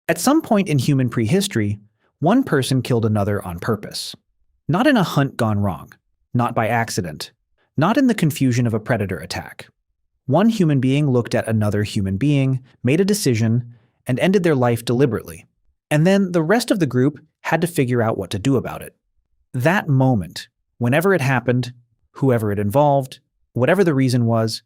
At some point in human prehistory, one person killed another on purpose. Not in a hunt gone wrong, not by accident, not in the confusion of a predator attack. One human being looked at another human being, made a decision, and ended their life deliberately. And then the rest of the group had to figure out what to do about it. That moment, whenever it happened, whoever it involved, whatever the reason was,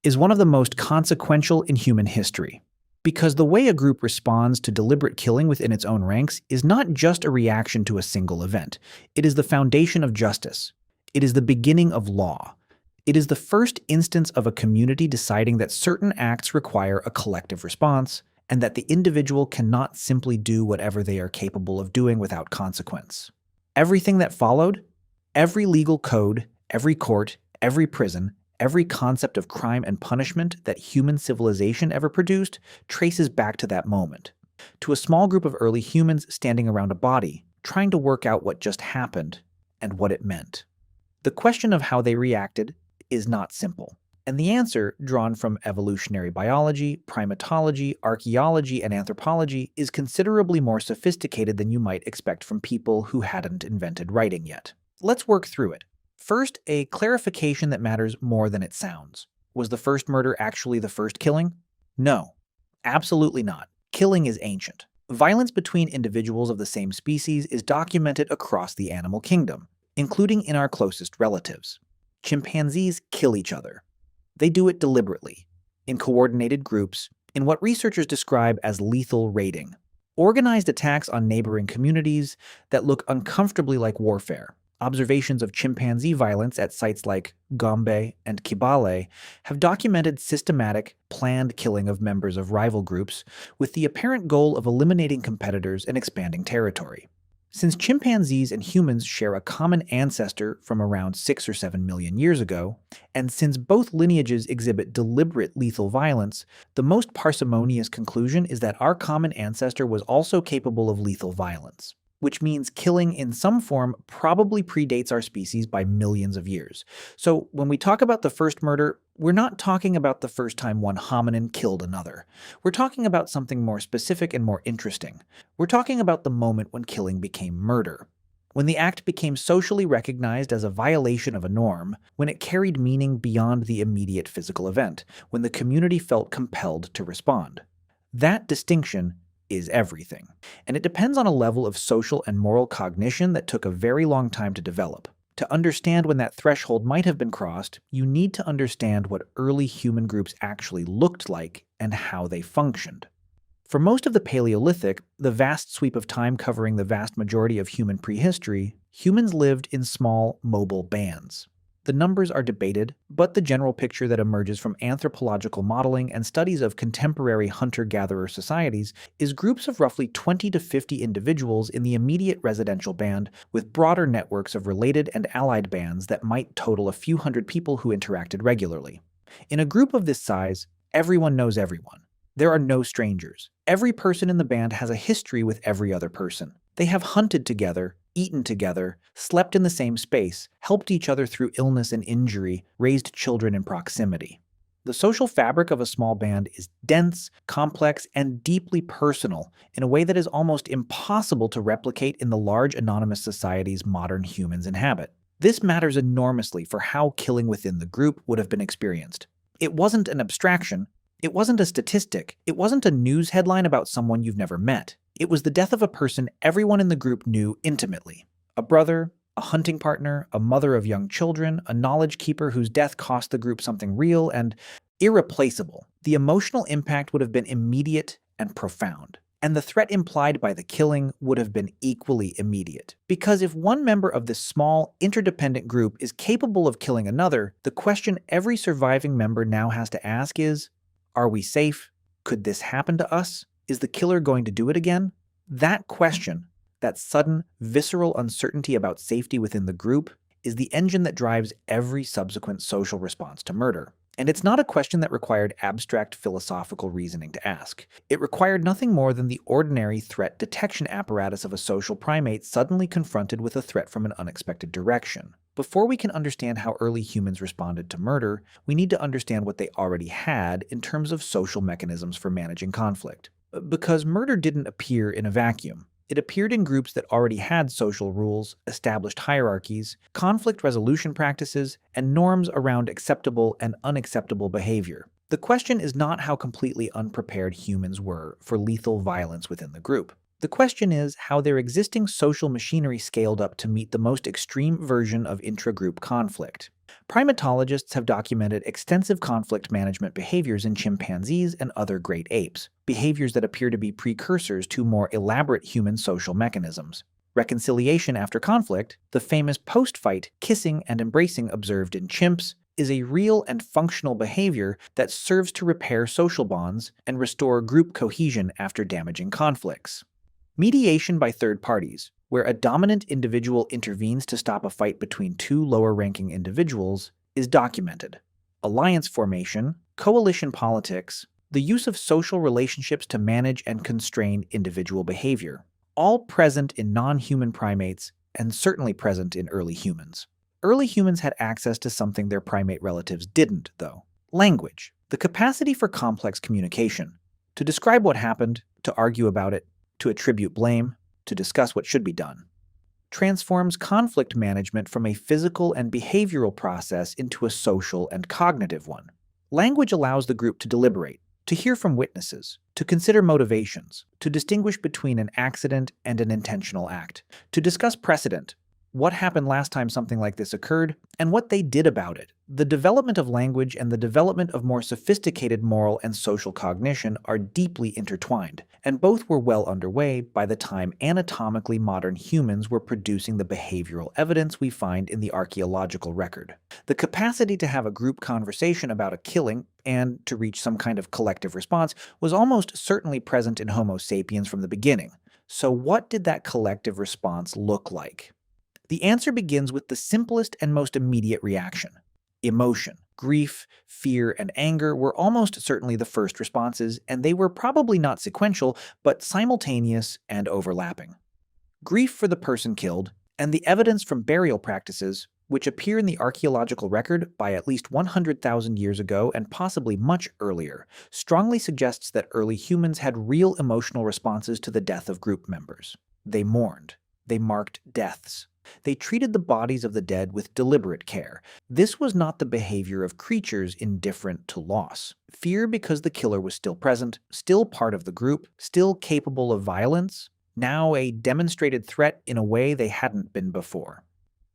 is one of the most consequential in human history. Because the way a group responds to deliberate killing within its own ranks is not just a reaction to a single event. It is the foundation of justice. It is the beginning of law. It is the first instance of a community deciding that certain acts require a collective response, and that the individual cannot simply do whatever they are capable of doing without consequence. Everything that followed, every legal code, every court, every prison, every concept of crime and punishment that human civilization ever produced traces back to that moment, to a small group of early humans standing around a body, trying to work out what just happened and what it meant. The question of how they reacted is not simple, and the answer, drawn from evolutionary biology, primatology, archaeology, and anthropology, is considerably more sophisticated than you might expect from people who hadn't invented writing yet. Let's work through it. First, a clarification that matters more than it sounds. Was the first murder actually the first killing? No, absolutely not. Killing is ancient. Violence between individuals of the same species is documented across the animal kingdom, including in our closest relatives. Chimpanzees kill each other. They do it deliberately, in coordinated groups, in what researchers describe as lethal raiding. Organized attacks on neighboring communities that look uncomfortably like warfare. Observations of chimpanzee violence at sites like Gombe and Kibale have documented systematic, planned killing of members of rival groups with the apparent goal of eliminating competitors and expanding territory. Since chimpanzees and humans share a common ancestor from around 6 or 7 million years ago, and since both lineages exhibit deliberate lethal violence, the most parsimonious conclusion is that our common ancestor was also capable of lethal violence, which means killing in some form probably predates our species by millions of years. So when we talk about the first murder, we're not talking about the first time one hominin killed another. We're talking about something more specific and more interesting. We're talking about the moment when killing became murder. When the act became socially recognized as a violation of a norm, when it carried meaning beyond the immediate physical event, when the community felt compelled to respond. That distinction is everything. And it depends on a level of social and moral cognition that took a very long time to develop. To understand when that threshold might have been crossed, you need to understand what early human groups actually looked like and how they functioned. For most of the Paleolithic, the vast sweep of time covering the vast majority of human prehistory, humans lived in small, mobile bands. The numbers are debated, but the general picture that emerges from anthropological modeling and studies of contemporary hunter-gatherer societies is groups of roughly 20 to 50 individuals in the immediate residential band, with broader networks of related and allied bands that might total a few hundred people who interacted regularly. In a group of this size, everyone knows everyone. There are no strangers. Every person in the band has a history with every other person. They have hunted together, eaten together, slept in the same space, helped each other through illness and injury, raised children in proximity. The social fabric of a small band is dense, complex, and deeply personal in a way that is almost impossible to replicate in the large anonymous societies modern humans inhabit. This matters enormously for how killing within the group would have been experienced. It wasn't an abstraction. It wasn't a statistic. It wasn't a news headline about someone you've never met. It was the death of a person everyone in the group knew intimately. A brother, a hunting partner, a mother of young children, a knowledge keeper whose death cost the group something real and irreplaceable. The emotional impact would have been immediate and profound. And the threat implied by the killing would have been equally immediate. Because if one member of this small, interdependent group is capable of killing another, the question every surviving member now has to ask is, are we safe? Could this happen to us? Is the killer going to do it again? That question, that sudden, visceral uncertainty about safety within the group, is the engine that drives every subsequent social response to murder. And it's not a question that required abstract philosophical reasoning to ask. It required nothing more than the ordinary threat detection apparatus of a social primate suddenly confronted with a threat from an unexpected direction. Before we can understand how early humans responded to murder, we need to understand what they already had in terms of social mechanisms for managing conflict. Because murder didn't appear in a vacuum. It appeared in groups that already had social rules, established hierarchies, conflict resolution practices, and norms around acceptable and unacceptable behavior. The question is not how completely unprepared humans were for lethal violence within the group. The question is how their existing social machinery scaled up to meet the most extreme version of intra-group conflict. Primatologists have documented extensive conflict management behaviors in chimpanzees and other great apes, behaviors that appear to be precursors to more elaborate human social mechanisms. Reconciliation after conflict, the famous post-fight kissing and embracing observed in chimps, is a real and functional behavior that serves to repair social bonds and restore group cohesion after damaging conflicts. Mediation by third parties, where a dominant individual intervenes to stop a fight between two lower-ranking individuals, is documented. Alliance formation, coalition politics, the use of social relationships to manage and constrain individual behavior, all present in non-human primates and certainly present in early humans. Early humans had access to something their primate relatives didn't, though: language, the capacity for complex communication, to describe what happened, to argue about it, to attribute blame, to discuss what should be done. Transforms conflict management from a physical and behavioral process into a social and cognitive one. Language allows the group to deliberate, to hear from witnesses, to consider motivations, to distinguish between an accident and an intentional act, to discuss precedent, what happened last time something like this occurred, and what they did about it. The development of language and the development of more sophisticated moral and social cognition are deeply intertwined, and both were well underway by the time anatomically modern humans were producing the behavioral evidence we find in the archaeological record. The capacity to have a group conversation about a killing and to reach some kind of collective response was almost certainly present in Homo sapiens from the beginning. So what did that collective response look like? The answer begins with the simplest and most immediate reaction. Emotion. Grief, fear, and anger were almost certainly the first responses, and they were probably not sequential, but simultaneous and overlapping. Grief for the person killed, and the evidence from burial practices, which appear in the archaeological record by at least 100,000 years ago and possibly much earlier, strongly suggests that early humans had real emotional responses to the death of group members. They mourned. They marked deaths. They treated the bodies of the dead with deliberate care. This was not the behavior of creatures indifferent to loss. Fear because the killer was still present, still part of the group, still capable of violence, now a demonstrated threat in a way they hadn't been before.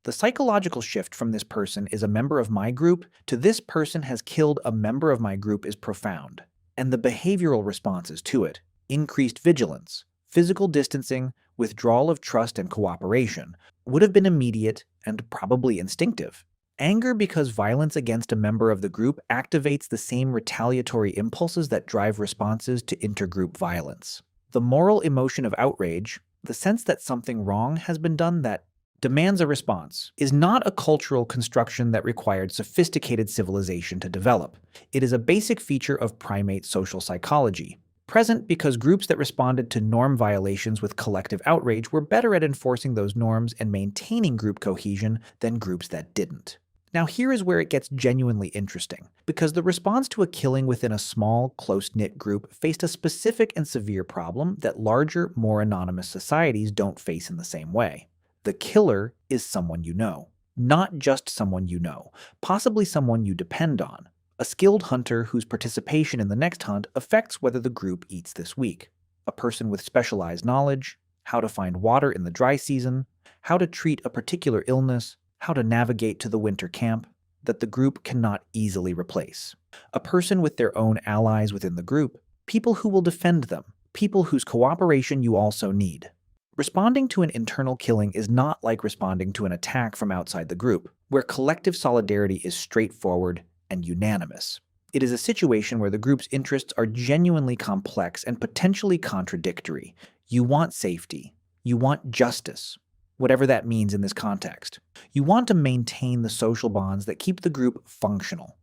The psychological shift from this person is a member of my group to this person has killed a member of my group is profound. And the behavioral responses to it: increased vigilance, physical distancing, withdrawal of trust and cooperation, would have been immediate and probably instinctive. Anger because violence against a member of the group activates the same retaliatory impulses that drive responses to intergroup violence. The moral emotion of outrage, the sense that something wrong has been done that demands a response, is not a cultural construction that required sophisticated civilization to develop. It is a basic feature of primate social psychology, present because groups that responded to norm violations with collective outrage were better at enforcing those norms and maintaining group cohesion than groups that didn't. Now here is where it gets genuinely interesting, because the response to a killing within a small, close-knit group faced a specific and severe problem that larger, more anonymous societies don't face in the same way. The killer is someone you know. Not just someone you know, possibly someone you depend on. A skilled hunter whose participation in the next hunt affects whether the group eats this week. A person with specialized knowledge, how to find water in the dry season, how to treat a particular illness, how to navigate to the winter camp, that the group cannot easily replace. A person with their own allies within the group, people who will defend them, people whose cooperation you also need. Responding to an internal killing is not like responding to an attack from outside the group, where collective solidarity is straightforward and unanimous. It is a situation where the group's interests are genuinely complex and potentially contradictory. You want safety. You want justice, whatever that means in this context. You want to maintain the social bonds that keep the group functional.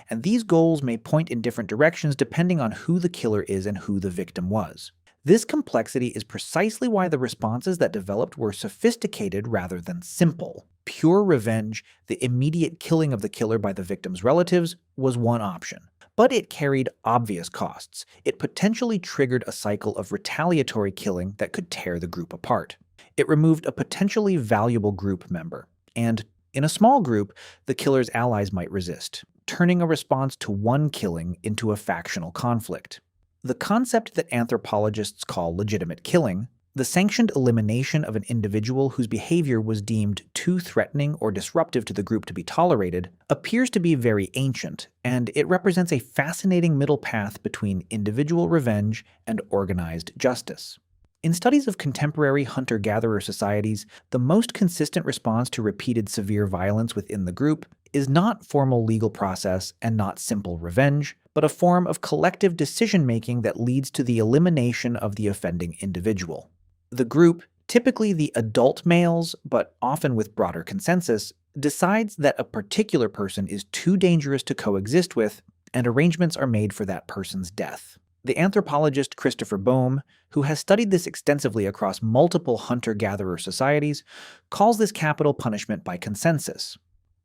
And these goals may point in different directions depending on who the killer is and who the victim was. This complexity is precisely why the responses that developed were sophisticated rather than simple. pure revenge, the immediate killing of the killer by the victim's relatives, was one option. But it carried obvious costs. It potentially triggered a cycle of retaliatory killing that could tear the group apart. It removed a potentially valuable group member. And in a small group, the killer's allies might resist, turning a response to one killing into a factional conflict. The concept that anthropologists call legitimate killing, the sanctioned elimination of an individual whose behavior was deemed too threatening or disruptive to the group to be tolerated, appears to be very ancient, and it represents a fascinating middle path between individual revenge and organized justice. In studies of contemporary hunter-gatherer societies, the most consistent response to repeated severe violence within the group is not formal legal process and not simple revenge, but a form of collective decision-making that leads to the elimination of the offending individual. The group, typically the adult males, but often with broader consensus, decides that a particular person is too dangerous to coexist with, and arrangements are made for that person's death. The anthropologist Christopher Boehm, who has studied this extensively across multiple hunter-gatherer societies, calls this capital punishment by consensus.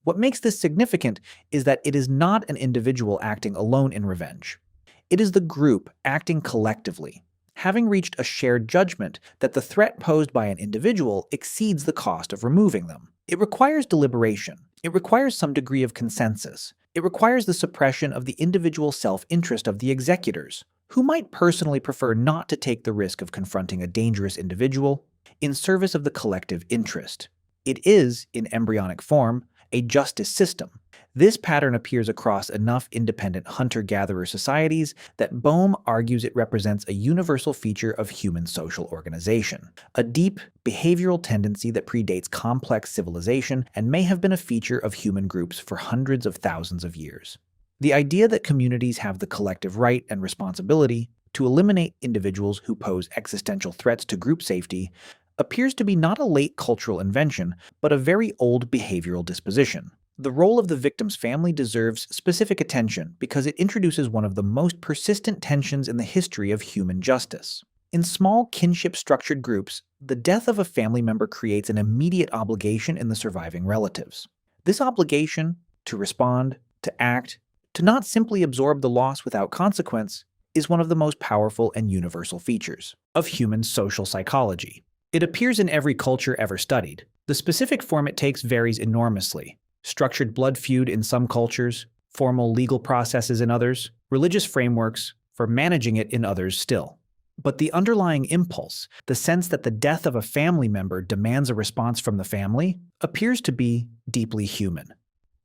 What makes this significant is that it is not an individual acting alone in revenge. It is the group acting collectively, having reached a shared judgment that the threat posed by an individual exceeds the cost of removing them. It requires deliberation. It requires some degree of consensus. It requires the suppression of the individual self-interest of the executors, who might personally prefer not to take the risk of confronting a dangerous individual, in service of the collective interest. It is, in embryonic form, a justice system. This pattern appears across enough independent hunter-gatherer societies that Boehm argues it represents a universal feature of human social organization, a deep behavioral tendency that predates complex civilization and may have been a feature of human groups for hundreds of thousands of years. The idea that communities have the collective right and responsibility to eliminate individuals who pose existential threats to group safety appears to be not a late cultural invention, but a very old behavioral disposition. The role of the victim's family deserves specific attention because it introduces one of the most persistent tensions in the history of human justice. In small kinship-structured groups, the death of a family member creates an immediate obligation in the surviving relatives. This obligation to respond, to act, to not simply absorb the loss without consequence is one of the most powerful and universal features of human social psychology. It appears in every culture ever studied. The specific form it takes varies enormously. Structured blood feud in some cultures, formal legal processes in others, religious frameworks for managing it in others still. But the underlying impulse, the sense that the death of a family member demands a response from the family, appears to be deeply human.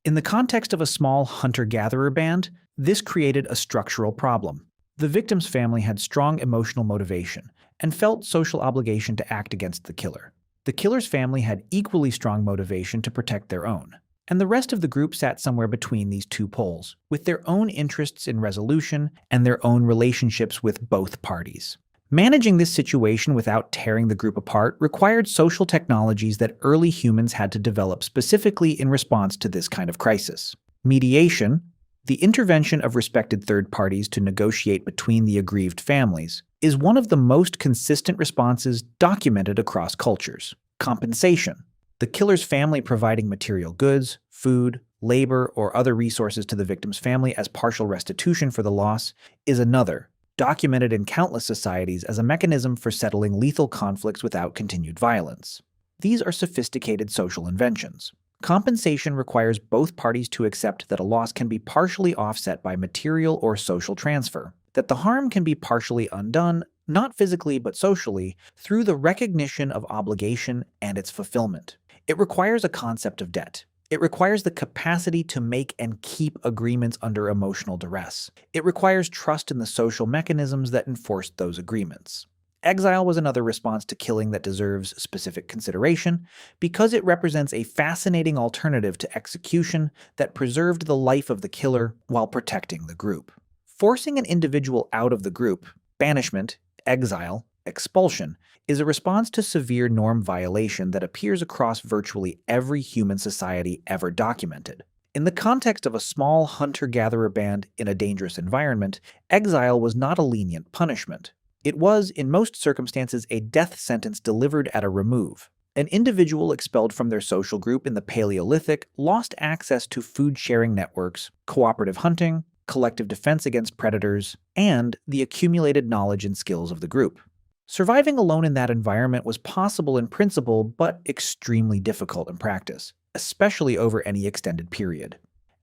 In the context of a small hunter-gatherer band, this created a structural problem. The victim's family had strong emotional motivation and felt social obligation to act against the killer. The killer's family had equally strong motivation to protect their own. And the rest of the group sat somewhere between these two poles, with their own interests in resolution and their own relationships with both parties. Managing this situation without tearing the group apart required social technologies that early humans had to develop specifically in response to this kind of crisis. Mediation, the intervention of respected third parties to negotiate between the aggrieved families, is one of the most consistent responses documented across cultures. Compensation, the killer's family providing material goods, food, labor, or other resources to the victim's family as partial restitution for the loss, is another, documented in countless societies as a mechanism for settling lethal conflicts without continued violence. These are sophisticated social inventions. Compensation requires both parties to accept that a loss can be partially offset by material or social transfer, that the harm can be partially undone, not physically but socially, through the recognition of obligation and its fulfillment. It requires a concept of debt. It requires the capacity to make and keep agreements under emotional duress. It requires trust in the social mechanisms that enforced those agreements. Exile was another response to killing that deserves specific consideration because it represents a fascinating alternative to execution that preserved the life of the killer while protecting the group. Forcing an individual out of the group, banishment, exile, expulsion, is a response to severe norm violation that appears across virtually every human society ever documented. In the context of a small hunter-gatherer band in a dangerous environment, exile was not a lenient punishment. It was, in most circumstances, a death sentence delivered at a remove. An individual expelled from their social group in the Paleolithic lost access to food-sharing networks, cooperative hunting, collective defense against predators, and the accumulated knowledge and skills of the group. Surviving alone in that environment was possible in principle, but extremely difficult in practice, especially over any extended period.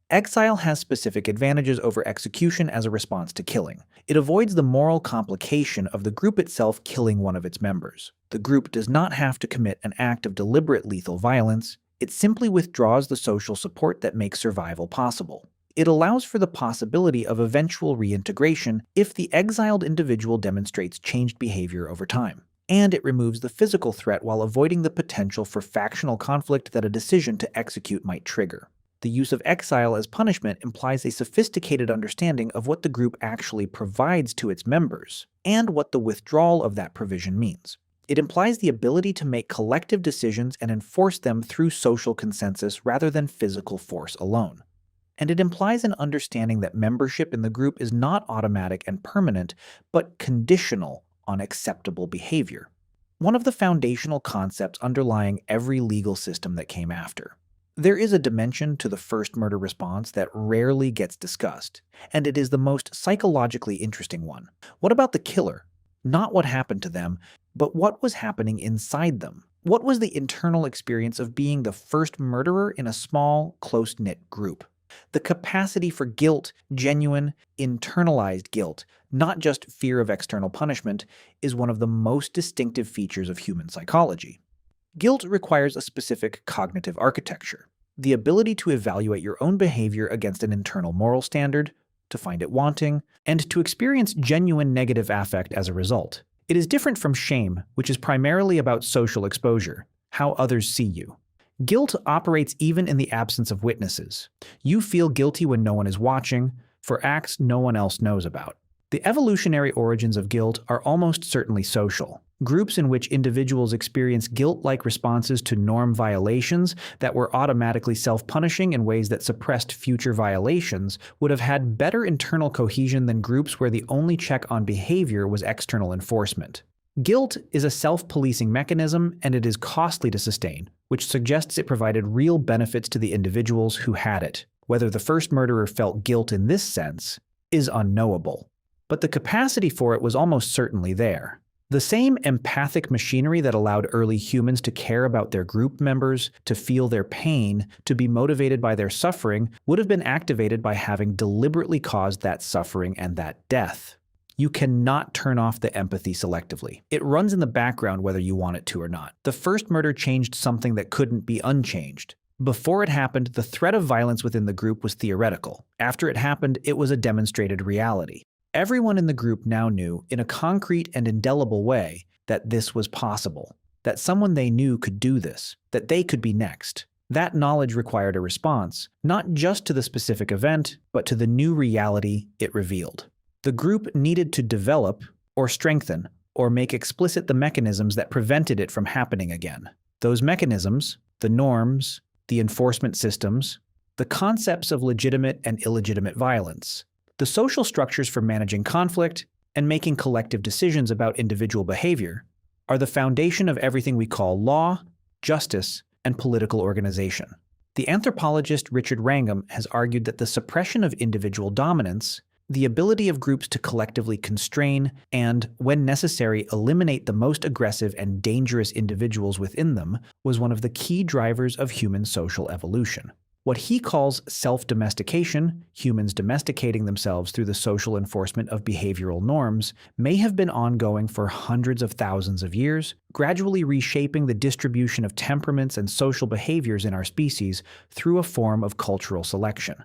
Exile has specific advantages over execution as a response to killing. It avoids the moral complication of the group itself killing one of its members. The group does not have to commit an act of deliberate lethal violence. It simply withdraws the social support that makes survival possible. It allows for the possibility of eventual reintegration if the exiled individual demonstrates changed behavior over time. And it removes the physical threat while avoiding the potential for factional conflict that a decision to execute might trigger. The use of exile as punishment implies a sophisticated understanding of what the group actually provides to its members, and what the withdrawal of that provision means. It implies the ability to make collective decisions and enforce them through social consensus rather than physical force alone. And it implies an understanding that membership in the group is not automatic and permanent, but conditional on acceptable behavior. One of the foundational concepts underlying every legal system that came after. There is a dimension to the first murder response that rarely gets discussed, and it is the most psychologically interesting one. What about the killer? Not what happened to them, but what was happening inside them. What was the internal experience of being the first murderer in a small, close-knit group? The capacity for guilt, genuine, internalized guilt, not just fear of external punishment, is one of the most distinctive features of human psychology. Guilt requires a specific cognitive architecture, the ability to evaluate your own behavior against an internal moral standard, to find it wanting, and to experience genuine negative affect as a result. It is different from shame, which is primarily about social exposure, how others see you. Guilt operates even in the absence of witnesses. You feel guilty when no one is watching, for acts no one else knows about. The evolutionary origins of guilt are almost certainly social. Groups in which individuals experience guilt-like responses to norm violations that were automatically self-punishing in ways that suppressed future violations would have had better internal cohesion than groups where the only check on behavior was external enforcement. Guilt is a self-policing mechanism, and it is costly to sustain, which suggests it provided real benefits to the individuals who had it. Whether the first murderer felt guilt in this sense is unknowable, but the capacity for it was almost certainly there. The same empathic machinery that allowed early humans to care about their group members, to feel their pain, to be motivated by their suffering, would have been activated by having deliberately caused that suffering and that death. You cannot turn off the empathy selectively. It runs in the background whether you want it to or not. The first murder changed something that couldn't be unchanged. Before it happened, the threat of violence within the group was theoretical. After it happened, it was a demonstrated reality. Everyone in the group now knew, in a concrete and indelible way, that this was possible, that someone they knew could do this, that they could be next. That knowledge required a response, not just to the specific event, but to the new reality it revealed. The group needed to develop, or strengthen, or make explicit the mechanisms that prevented it from happening again. Those mechanisms, the norms, the enforcement systems, the concepts of legitimate and illegitimate violence, the social structures for managing conflict and making collective decisions about individual behavior, are the foundation of everything we call law, justice, and political organization. The anthropologist Richard Wrangham has argued that the suppression of individual dominance, the ability of groups to collectively constrain and, when necessary, eliminate the most aggressive and dangerous individuals within them, was one of the key drivers of human social evolution. What he calls self-domestication, humans domesticating themselves through the social enforcement of behavioral norms, may have been ongoing for hundreds of thousands of years, gradually reshaping the distribution of temperaments and social behaviors in our species through a form of cultural selection.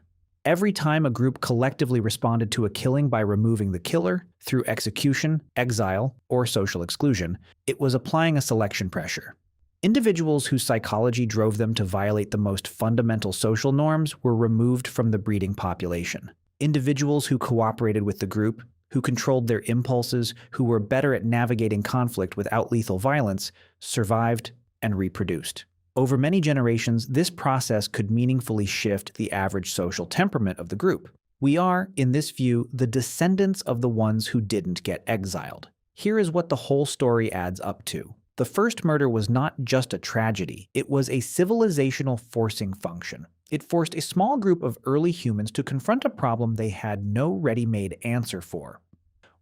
Every time a group collectively responded to a killing by removing the killer, through execution, exile, or social exclusion, it was applying a selection pressure. Individuals whose psychology drove them to violate the most fundamental social norms were removed from the breeding population. Individuals who cooperated with the group, who controlled their impulses, who were better at navigating conflict without lethal violence, survived and reproduced. Over many generations, this process could meaningfully shift the average social temperament of the group. We are, in this view, the descendants of the ones who didn't get exiled. Here is what the whole story adds up to. The first murder was not just a tragedy, it was a civilizational forcing function. It forced a small group of early humans to confront a problem they had no ready-made answer for.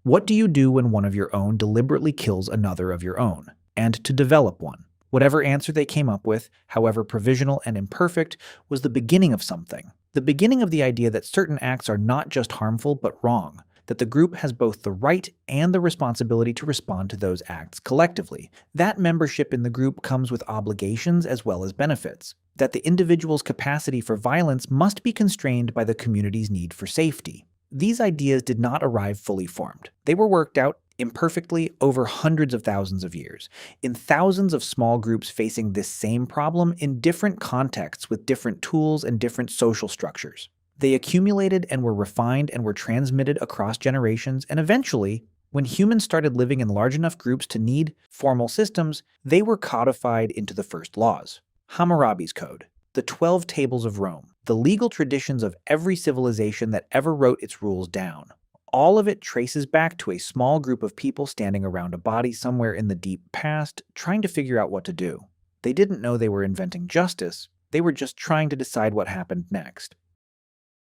What do you do when one of your own deliberately kills another of your own? And to develop one. Whatever answer they came up with, however provisional and imperfect, was the beginning of something. The beginning of the idea that certain acts are not just harmful but wrong, that the group has both the right and the responsibility to respond to those acts collectively. That membership in the group comes with obligations as well as benefits. That the individual's capacity for violence must be constrained by the community's need for safety. These ideas did not arrive fully formed. They were worked out imperfectly over hundreds of thousands of years, in thousands of small groups facing this same problem in different contexts with different tools and different social structures. They accumulated and were refined and were transmitted across generations, and eventually, when humans started living in large enough groups to need formal systems, they were codified into the first laws. Hammurabi's Code, the 12 Tables of Rome, the legal traditions of every civilization that ever wrote its rules down. All of it traces back to a small group of people standing around a body somewhere in the deep past, trying to figure out what to do. They didn't know they were inventing justice, they were just trying to decide what happened next.